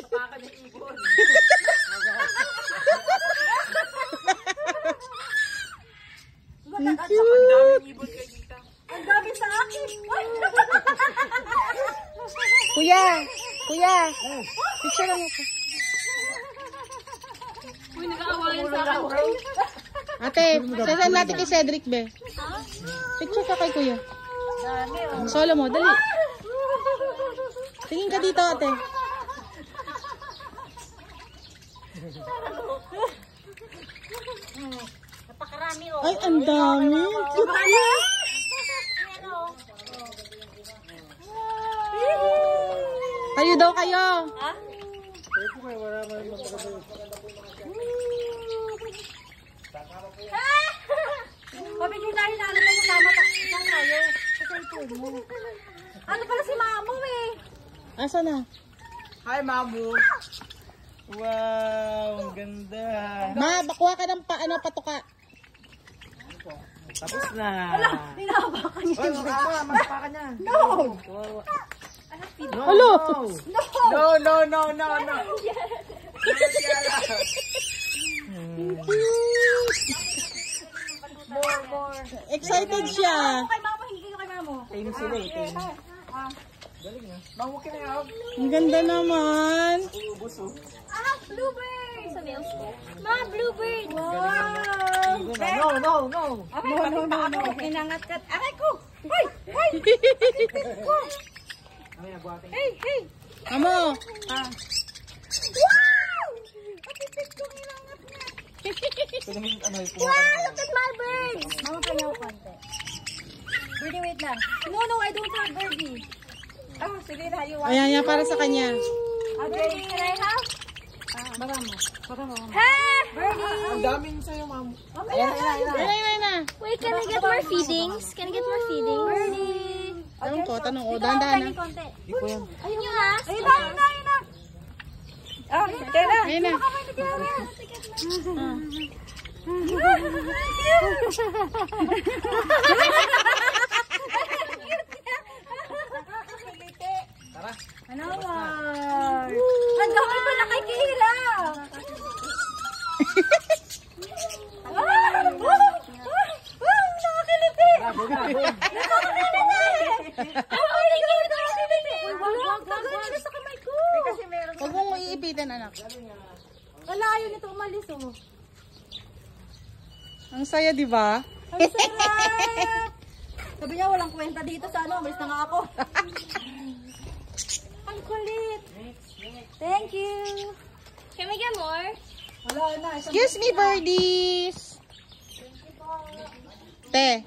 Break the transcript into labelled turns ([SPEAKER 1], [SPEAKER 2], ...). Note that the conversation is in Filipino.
[SPEAKER 1] Papakan ng ibon.
[SPEAKER 2] Ang
[SPEAKER 1] Ang daming ibon kay Tita.
[SPEAKER 2] Ang dami sa akin.
[SPEAKER 3] Kuya! Kuya! Picture lang ako.
[SPEAKER 2] Uy, nag-aawayan sa akin.
[SPEAKER 3] Ate, sasama natin kay Cedric, be. Picture ka kay kuya. Solo mo, dali. Tingin ka dito, ate.
[SPEAKER 2] Napakarami, oh.
[SPEAKER 3] Ay, ang dami. Kayo daw kayo.
[SPEAKER 2] Ha? Pabigyan tayo na ano tayo sama tayo. Sa cellphone mo. Ano pala si Mamo eh?
[SPEAKER 3] Asa na?
[SPEAKER 1] Hi, Mamu. Wow, ang ganda.
[SPEAKER 3] Ma, bakuha ka ng patuka.
[SPEAKER 1] Tapos na.
[SPEAKER 2] Hinahabakan niya.
[SPEAKER 1] Ay, magpapakan niya.
[SPEAKER 2] No!
[SPEAKER 3] Hello!
[SPEAKER 1] No.
[SPEAKER 2] More.
[SPEAKER 3] Excited siya.
[SPEAKER 2] Kay Mamo, hindi kayo kay Mamo.
[SPEAKER 1] Team sila eh, team. Galing na. Mamu ka na nga.
[SPEAKER 3] Ang ganda naman.
[SPEAKER 1] Ubus oh.
[SPEAKER 2] Bluebird! Sa nails ko. Ma, bluebird! Wow!
[SPEAKER 1] No.
[SPEAKER 2] No. Kinangat-kat. Aray ko! Hoy! Hoy!
[SPEAKER 1] Ay, nagbuhatin.
[SPEAKER 2] Hey!
[SPEAKER 3] Amo.
[SPEAKER 2] Wow! Kapipit ko kinangat niya.
[SPEAKER 1] Pwede mo ano,
[SPEAKER 2] Wow! Look at my bird! Mama, kanya ko konti. Birdie, wait lang. No, I don't have birdie. Oh, sige na. You want
[SPEAKER 3] Ayan, yan para sa kanya.
[SPEAKER 2] Birdie, can I have? Baka mo. Ha! Birdie!
[SPEAKER 1] Ang daming sa'yo, Mamu.
[SPEAKER 3] Ayan na.
[SPEAKER 2] Wait, can I get more feedings? Can I get more feedings? Birdie!
[SPEAKER 3] Tanong ko. Dahan-dahan na.
[SPEAKER 1] Di ko yan.
[SPEAKER 2] Ayun nyo ha? Ayun na! Oh, tira!
[SPEAKER 3] Ayun na.
[SPEAKER 1] Tara.
[SPEAKER 2] Ano ba? Ang dami pala kay Kayla! Nakakiliti! Nakakiliti! Sa kamay ko!
[SPEAKER 3] Huwag mong iipitan, anak.
[SPEAKER 2] Wala, yun ito umalis oh.
[SPEAKER 3] Ang saya, di ba?
[SPEAKER 2] Ang sarap! Sabi niya walang kwenta dito sa ano, umalis na nga ako. Ang kulit! Thank you! Can we get more? Wala na.
[SPEAKER 3] Excuse me, birdies. Te.